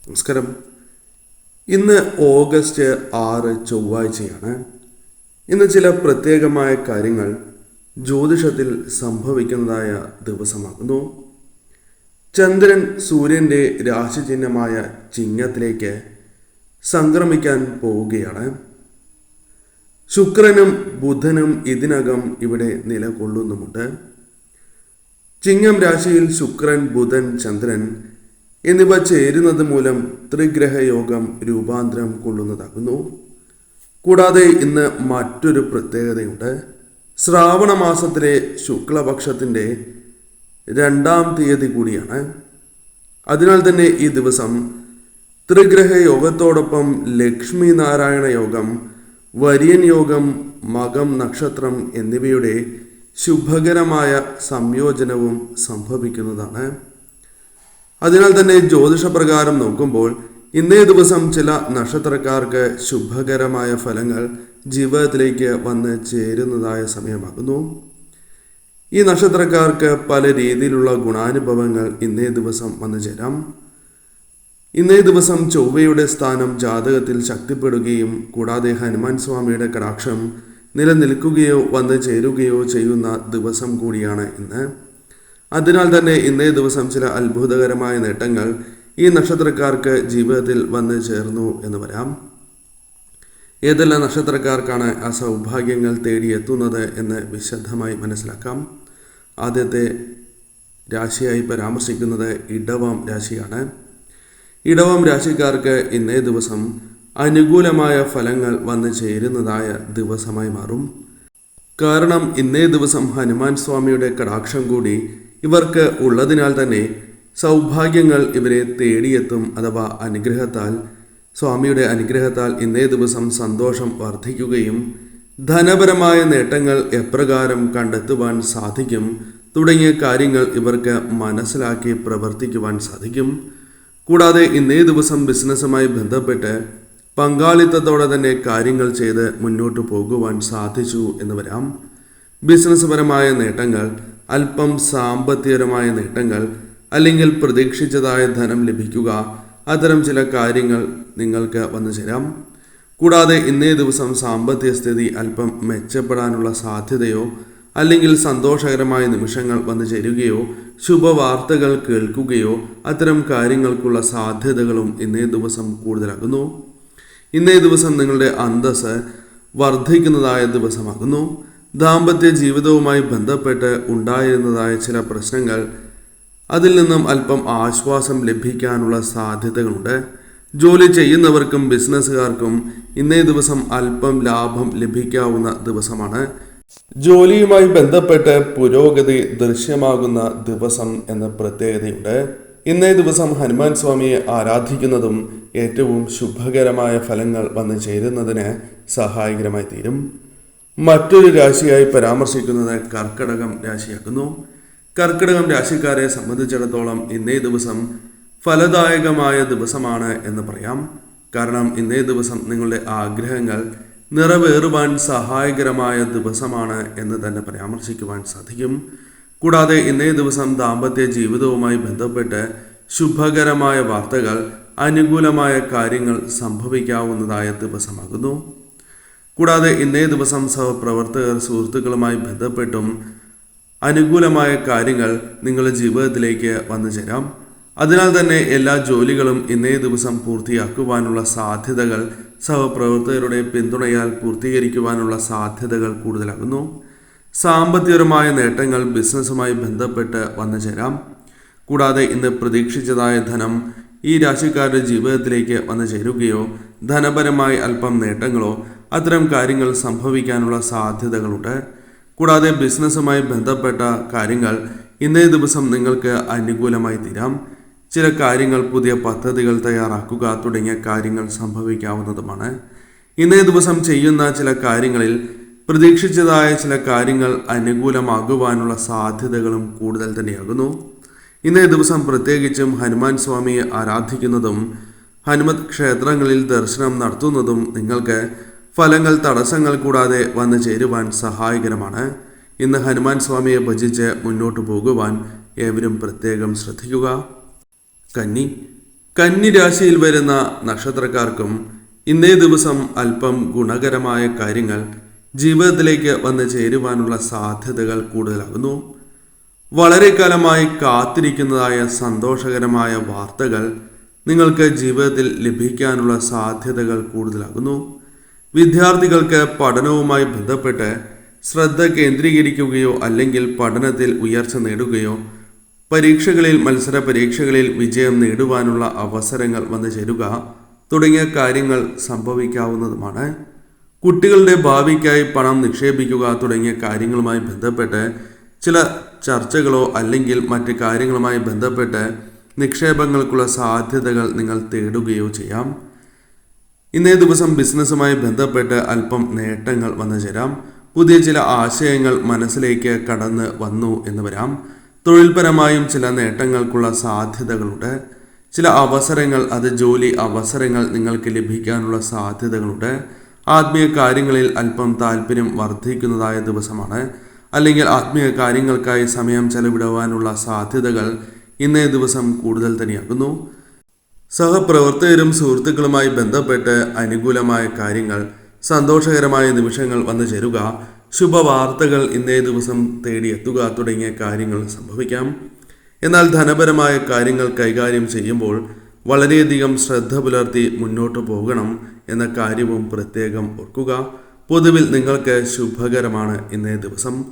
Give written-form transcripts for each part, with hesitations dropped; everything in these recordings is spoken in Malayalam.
നമസ്കാരം. ഇന്ന് ഓഗസ്റ്റ് 6 ചൊവ്വാഴ്ചയാണ്. ഇന്ന് ചില പ്രത്യേകമായ കാര്യങ്ങൾ ജ്യോതിഷത്തിൽ സംഭവിക്കുന്നതായ ദിവസമാകുന്നു. ചന്ദ്രൻ സൂര്യൻ്റെ രാശിചിഹ്നമായ ചിങ്ങത്തിലേക്ക് സംക്രമിക്കാൻ പോവുകയാണ്. ശുക്രനും ബുധനും ഇതിനകം ഇവിടെ നിലകൊള്ളുന്നുമുണ്ട്. ചിങ്ങം രാശിയിൽ ശുക്രൻ, ബുധൻ, ചന്ദ്രൻ എന്നിവ ചേരുന്നത് മൂലം ത്രിഗ്രഹയോഗം രൂപാന്തരം കൊള്ളുന്നതാകുന്നു. കൂടാതെ ഇന്ന് മറ്റൊരു പ്രത്യേകതയുണ്ട്. ശ്രാവണ മാസത്തിലെ ശുക്ലപക്ഷത്തിൻ്റെ 2-ാം തീയതി കൂടിയാണ്. അതിനാൽ തന്നെ ഈ ദിവസം ത്രിഗ്രഹയോഗത്തോടൊപ്പം ലക്ഷ്മി നാരായണ യോഗം, വര്യൻ യോഗം, മകം നക്ഷത്രം എന്നിവയുടെ ശുഭകരമായ സംയോജനവും സംഭവിക്കുന്നതാണ്. അതിനാൽ തന്നെ ജ്യോതിഷപ്രകാരം നോക്കുമ്പോൾ ഇന്നേ ദിവസം ചില നക്ഷത്രക്കാർക്ക് ശുഭകരമായ ഫലങ്ങൾ ജീവിതത്തിലേക്ക് വന്ന് ചേരുന്നതായ സമയമാകുന്നു. ഈ നക്ഷത്രക്കാർക്ക് പല രീതിയിലുള്ള ഗുണാനുഭവങ്ങൾ ഇന്നേ ദിവസം വന്നു ചേരാം. ഇന്നേ ദിവസം ചൊവ്വയുടെ സ്ഥാനം ജാതകത്തിൽ ശക്തിപ്പെടുകയും കൂടാതെ ഹനുമാൻ സ്വാമിയുടെ കടാക്ഷം നിലനിൽക്കുകയോ വന്നു ചേരുകയോ ചെയ്യുന്ന ദിവസം കൂടിയാണ് ഇന്ന്. അതിനാൽ തന്നെ ഇന്നേ ദിവസം ചില അത്ഭുതകരമായ നേട്ടങ്ങൾ ഈ നക്ഷത്രക്കാർക്ക് ജീവിതത്തിൽ വന്നു ചേർന്നു എന്ന് വരാം. ഏതെല്ലാം നക്ഷത്രക്കാർക്കാണ് ആ സൗഭാഗ്യങ്ങൾ തേടിയെത്തുന്നത് എന്ന് വിശദമായി മനസ്സിലാക്കാം. ആദ്യത്തെ രാശിയായി പരാമർശിക്കുന്നത് ഇടവം രാശിയാണ്. ഇടവം രാശിക്കാർക്ക് ഇന്നേ ദിവസം അനുകൂലമായ ഫലങ്ങൾ വന്നു ചേരുന്നതായ ദിവസമായി മാറും. കാരണം ഇന്നേ ദിവസം ഹനുമാൻ സ്വാമിയുടെ കടാക്ഷം കൂടി ഇവർക്ക് ഉള്ളതിനാൽ തന്നെ സൗഭാഗ്യങ്ങൾ ഇവരെ തേടിയെത്തും. അഥവാ സ്വാമിയുടെ അനുഗ്രഹത്താൽ ഇന്നേ ദിവസം സന്തോഷം വർദ്ധിക്കുകയും ധനപരമായ നേട്ടങ്ങൾ എപ്രകാരം കണ്ടെത്തുവാൻ സാധിക്കും തുടങ്ങിയ കാര്യങ്ങൾ ഇവർക്ക് മനസ്സിലാക്കി പ്രവർത്തിക്കുവാൻ സാധിക്കും. കൂടാതെ ഇന്നേ ദിവസം ബിസിനസ്സുമായി ബന്ധപ്പെട്ട് പങ്കാളിത്തത്തോടെ തന്നെ കാര്യങ്ങൾ ചെയ്ത് മുന്നോട്ട് പോകുവാൻ സാധിച്ചു എന്ന് വരാം. ബിസിനസ് പരമായ നേട്ടങ്ങൾ, അല്പം സാമ്പത്തികപരമായ നേട്ടങ്ങൾ, അല്ലെങ്കിൽ പ്രതീക്ഷിച്ചതായ ധനം ലഭിക്കുക, അത്തരം ചില കാര്യങ്ങൾ നിങ്ങൾക്ക് വന്നു ചേരാം. കൂടാതെ ഇന്നേ ദിവസം സാമ്പത്തിക സ്ഥിതി അല്പം മെച്ചപ്പെടാനുള്ള സാധ്യതയോ അല്ലെങ്കിൽ സന്തോഷകരമായ നിമിഷങ്ങൾ വന്നു ചേരുകയോ ശുഭവാർത്തകൾ കേൾക്കുകയോ അത്തരം കാര്യങ്ങൾക്കുള്ള സാധ്യതകളും ഇന്നേ ദിവസം കൂടുതലാകുന്നു. ഇന്നേ ദിവസം നിങ്ങളുടെ അന്തസ്സ് വർദ്ധിക്കുന്നതായ ദിവസമാകുന്നു. ദാമ്പത്യ ജീവിതവുമായി ബന്ധപ്പെട്ട് ഉണ്ടായിരുന്നതായ ചില പ്രശ്നങ്ങൾ, അതിൽ നിന്നും അല്പം ആശ്വാസം ലഭിക്കാനുള്ള സാധ്യതകളുണ്ട്. ജോലി ചെയ്യുന്നവർക്കും ബിസിനസ്സുകാർക്കും ഇന്നേ ദിവസം അല്പം ലാഭം ലഭിക്കാവുന്ന ദിവസമാണ്. ജോലിയുമായി ബന്ധപ്പെട്ട് പുരോഗതി ദൃശ്യമാകുന്ന ദിവസം എന്ന പ്രത്യേകതയുണ്ട്. ഇന്നേ ദിവസം ഹനുമാൻ സ്വാമിയെ ആരാധിക്കുന്നതും ഏറ്റവും ശുഭകരമായ ഫലങ്ങൾ വന്നു ചേരുന്നതിന് സഹായകരമായി തീരും. മറ്റൊരു രാശിയായി പരാമർശിക്കുന്നത് കർക്കിടകം രാശിയാക്കുന്നു. കർക്കിടകം രാശിക്കാരെ സംബന്ധിച്ചിടത്തോളം ഇന്നേ ദിവസം ഫലദായകമായ ദിവസമാണ് എന്ന് പറയാം. കാരണം ഇന്നേ ദിവസം നിങ്ങളുടെ ആഗ്രഹങ്ങൾ നിറവേറുവാൻ സഹായകരമായ ദിവസമാണ് എന്ന് തന്നെ പരാമർശിക്കുവാൻ സാധിക്കും. കൂടാതെ ഇന്നേ ദിവസം ദാമ്പത്യ ജീവിതവുമായി ബന്ധപ്പെട്ട് ശുഭകരമായ വാർത്തകൾ, അനുകൂലമായ കാര്യങ്ങൾ സംഭവിക്കാവുന്നതായ ദിവസമാകുന്നു. കൂടാതെ ഇന്നേ ദിവസം സഹപ്രവർത്തകർ, സുഹൃത്തുക്കളുമായി ബന്ധപ്പെട്ടും അനുകൂലമായ കാര്യങ്ങൾ നിങ്ങളുടെ ജീവിതത്തിലേക്ക് വന്നു ചേരാം. അതിനാൽ തന്നെ എല്ലാ ജോലികളും ഇന്നേ ദിവസം പൂർത്തിയാക്കുവാനുള്ള സാധ്യതകൾ, സഹപ്രവർത്തകരുടെ പിന്തുണയാൽ പൂർത്തീകരിക്കുവാനുള്ള സാധ്യതകൾ കൂടുതലാകുന്നു. സാമ്പത്തികപരമായ നേട്ടങ്ങൾ ബിസിനസ്സുമായി ബന്ധപ്പെട്ട് വന്നു ചേരാം. കൂടാതെ ഇന്ന് പ്രതീക്ഷിച്ചതായ ധനം ഈ രാശിക്കാരുടെ ജീവിതത്തിലേക്ക് വന്നു ചേരുകയോ ധനപരമായി അല്പം നേട്ടങ്ങളോ അത്തരം കാര്യങ്ങൾ സംഭവിക്കാനുള്ള സാധ്യതകളുണ്ട്. കൂടാതെ ബിസിനസ്സുമായി ബന്ധപ്പെട്ട കാര്യങ്ങൾ ഇന്നേ ദിവസം നിങ്ങൾക്ക് അനുകൂലമായി തീരാം. ചില കാര്യങ്ങൾ, പുതിയ പദ്ധതികൾ തയ്യാറാക്കുക തുടങ്ങിയ കാര്യങ്ങൾ സംഭവിക്കാവുന്നതുമാണ്. ഇന്നേ ദിവസം ചെയ്യുന്ന ചില കാര്യങ്ങളിൽ പ്രതീക്ഷിച്ചതായ ചില കാര്യങ്ങൾ അനുകൂലമാകുവാനുള്ള സാധ്യതകളും കൂടുതൽ തന്നെയാകുന്നു. ഇന്നേ ദിവസം പ്രത്യേകിച്ചും ഹനുമാൻ സ്വാമിയെ ആരാധിക്കുന്നതും ഹനുമത് ക്ഷേത്രങ്ങളിൽ ദർശനം നടത്തുന്നതും നിങ്ങൾക്ക് ഫലങ്ങൾ, തടസ്സങ്ങൾ കൂടാതെ വന്നു ചേരുവാൻ സഹായകരമാണ്. ഇന്ന് ഹനുമാൻ സ്വാമിയെ ഭജിച്ച് മുന്നോട്ട് പോകുവാൻ ഏവരും പ്രത്യേകം ശ്രദ്ധിക്കുക. കന്നി കന്നി രാശിയിൽ വരുന്ന നക്ഷത്രക്കാർക്കും ഇന്നേ ദിവസം അല്പം ഗുണകരമായ കാര്യങ്ങൾ ജീവിതത്തിലേക്ക് വന്നു ചേരുവാനുള്ള സാധ്യതകൾ കൂടുതലാകുന്നു. വളരെ കാലമായി കാത്തിരിക്കുന്നതായ സന്തോഷകരമായ വാർത്തകൾ നിങ്ങൾക്ക് ജീവിതത്തിൽ ലഭിക്കാനുള്ള സാധ്യതകൾ കൂടുതലാകുന്നു. വിദ്യാർത്ഥികൾക്ക് പഠനവുമായി ബന്ധപ്പെട്ട് ശ്രദ്ധ കേന്ദ്രീകരിക്കുകയോ അല്ലെങ്കിൽ പഠനത്തിൽ ഉയർച്ച നേടുകയോ മത്സര പരീക്ഷകളിൽ വിജയം നേടുവാനുള്ള അവസരങ്ങൾ വന്നു ചേരുക തുടങ്ങിയ കാര്യങ്ങൾ സംഭവിക്കാവുന്നതുമാണ്. കുട്ടികളുടെ ഭാവിക്കായി പണം നിക്ഷേപിക്കുക തുടങ്ങിയ കാര്യങ്ങളുമായി ബന്ധപ്പെട്ട് ചില ചർച്ചകളോ അല്ലെങ്കിൽ മറ്റ് കാര്യങ്ങളുമായി ബന്ധപ്പെട്ട് നിക്ഷേപങ്ങൾക്കുള്ള സാധ്യതകൾ നിങ്ങൾ തേടുകയോ ചെയ്യാം. ഇന്നേ ദിവസം ബിസിനസ്സുമായി ബന്ധപ്പെട്ട് അല്പം നേട്ടങ്ങൾ വന്നു ചേരാം. പുതിയ ചില ആശയങ്ങൾ മനസ്സിലേക്ക് കടന്ന് വന്നു എന്ന് വരാം. തൊഴിൽപരമായും ചില നേട്ടങ്ങൾക്കുള്ള സാധ്യതകളുണ്ട്. ചില അവസരങ്ങൾ, അത് ജോലി അവസരങ്ങൾ നിങ്ങൾക്ക് ലഭിക്കാനുള്ള സാധ്യതകളുണ്ട്. ആത്മീയ കാര്യങ്ങളിൽ അല്പം താല്പര്യം വർദ്ധിക്കുന്നതായ ദിവസമാണ്. അല്ലെങ്കിൽ ആത്മീയ കാര്യങ്ങൾക്കായി സമയം ചെലവിടുവാനുള്ള സാധ്യതകൾ ഇന്നേ ദിവസം കൂടുതൽ തന്നെയാകുന്നു. സഹപ്രവർത്തകരും സുഹൃത്തുക്കളുമായി ബന്ധപ്പെട്ട് അനുകൂലമായ കാര്യങ്ങൾ, സന്തോഷകരമായ നിമിഷങ്ങൾ വന്നു ചേരുക, ശുഭവാർത്തകൾ ഇന്നേ ദിവസം തേടിയെത്തുക തുടങ്ങിയ കാര്യങ്ങൾ സംഭവിക്കാം. എന്നാൽ ധനപരമായ കാര്യങ്ങൾ കൈകാര്യം ചെയ്യുമ്പോൾ വളരെയധികം ശ്രദ്ധ പുലർത്തി മുന്നോട്ട് പോകണം എന്ന കാര്യവും പ്രത്യേകം ഓർക്കുക. പൊതുവിൽ നിങ്ങൾക്ക് ശുഭകരമാണ് ഇന്നേ ദിവസം.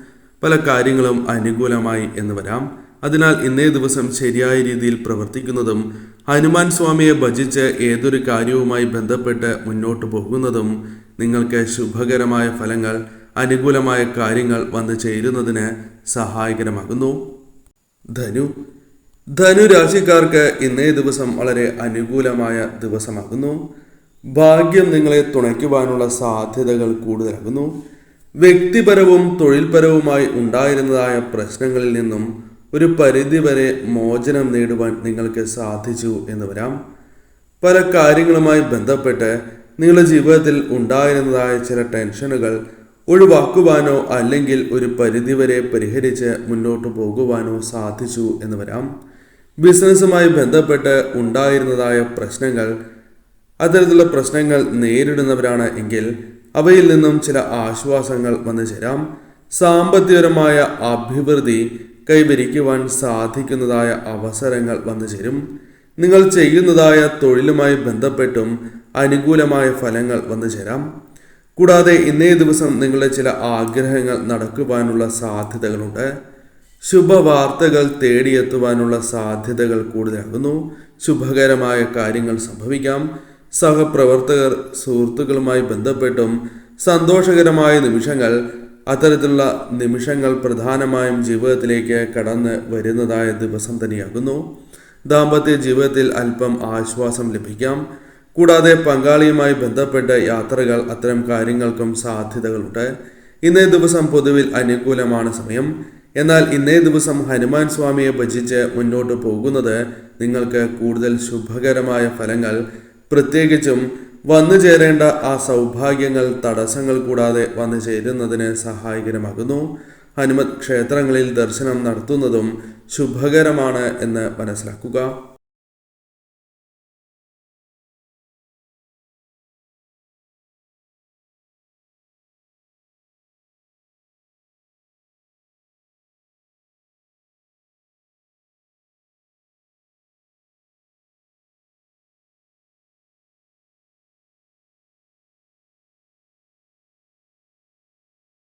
പല കാര്യങ്ങളും അനുകൂലമായി എന്ന് വരാം. അതിനാൽ ഇന്നേ ദിവസം ശരിയായ രീതിയിൽ പ്രവർത്തിക്കുന്നതും ഹനുമാൻ സ്വാമിയെ ഭജിച്ച് ഏതൊരു കാര്യവുമായി ബന്ധപ്പെട്ട് മുന്നോട്ട് പോകുന്നതും നിങ്ങൾക്ക് ശുഭകരമായ ഫലങ്ങൾ, അനുകൂലമായ കാര്യങ്ങൾ വന്നു ചേരുന്നതിന് സഹായകരമാകുന്നു. ധനുരാശിക്കാർക്ക് ഇന്നേ ദിവസം വളരെ അനുകൂലമായ ദിവസമാകുന്നു. ഭാഗ്യം നിങ്ങളെ തുണയ്ക്കുവാനുള്ള സാധ്യതകൾ കൂടുതലാകുന്നു. വ്യക്തിപരവും തൊഴിൽപരവുമായി ഉണ്ടായിരുന്നതായ പ്രശ്നങ്ങളിൽ നിന്നും ഒരു പരിധിവരെ മോചനം നേടുവാൻ നിങ്ങൾക്ക് സാധിച്ചു എന്ന് വരാം. പല കാര്യങ്ങളുമായി ബന്ധപ്പെട്ട് നിങ്ങളുടെ ജീവിതത്തിൽ ഉണ്ടായിരുന്നതായ ചില ടെൻഷനുകൾ ഒഴിവാക്കുവാനോ അല്ലെങ്കിൽ ഒരു പരിധിവരെ പരിഹരിച്ച് മുന്നോട്ട് പോകുവാനോ സാധിച്ചു എന്ന് വരാം. ബിസിനസ്സുമായി ബന്ധപ്പെട്ട് ഉണ്ടായിരുന്നതായ പ്രശ്നങ്ങൾ, അത്തരത്തിലുള്ള പ്രശ്നങ്ങൾ നേരിടുന്നവരാണ് എങ്കിൽ അവയിൽ നിന്നും ചില ആശ്വാസങ്ങൾ വന്നു ചേരാം. സാമ്പത്തികപരമായ അഭിവൃദ്ധി കൈവരിക്കുവാൻ സാധിക്കുന്നതായ അവസരങ്ങൾ വന്നു ചേരും. നിങ്ങൾ ചെയ്യുന്നതായ തൊഴിലുമായി ബന്ധപ്പെട്ടും അനുകൂലമായ ഫലങ്ങൾ വന്നു ചേരാം. കൂടാതെ ഇന്നേ ദിവസം നിങ്ങളുടെ ചില ആഗ്രഹങ്ങൾ നടക്കുവാനുള്ള സാധ്യതകളുണ്ട്. ശുഭവാർത്തകൾ തേടിയെത്തുവാനുള്ള സാധ്യതകൾ കൂടുതലാകുന്നു. ശുഭകരമായ കാര്യങ്ങൾ സംഭവിക്കാം. സഹപ്രവർത്തകർ, സുഹൃത്തുക്കളുമായി ബന്ധപ്പെട്ടും സന്തോഷകരമായ നിമിഷങ്ങൾ, അത്തരത്തിലുള്ള നിമിഷങ്ങൾ പ്രധാനമായും ജീവിതത്തിലേക്ക് കടന്ന് വരുന്നതായ ദിവസം തന്നെയാകുന്നു. ദാമ്പത്യ ജീവിതത്തിൽ അല്പം ആശ്വാസം ലഭിക്കാം. കൂടാതെ പങ്കാളിയുമായി ബന്ധപ്പെട്ട യാത്രകൾ, അത്തരം കാര്യങ്ങൾക്കും സാധ്യതകളുണ്ട്. ഇന്നേ ദിവസം പൊതുവിൽ അനുകൂലമാണ് സമയം. എന്നാൽ ഇന്നേ ദിവസം ഹനുമാൻ സ്വാമിയെ ഭജിച്ച് മുന്നോട്ട് പോകുന്നത് നിങ്ങൾക്ക് കൂടുതൽ ശുഭകരമായ ഫലങ്ങൾ, പ്രത്യേകിച്ചും വന്നു ചേരേണ്ട ആ സൗഭാഗ്യങ്ങൾ തടസ്സങ്ങൾ കൂടാതെ വന്നു ചേരുന്നതിന് സഹായകരമാകുന്നു. ഹനുമത് ക്ഷേത്രങ്ങളിൽ ദർശനം നടത്തുന്നതും ശുഭകരമാണ് എന്ന് മനസ്സിലാക്കുക.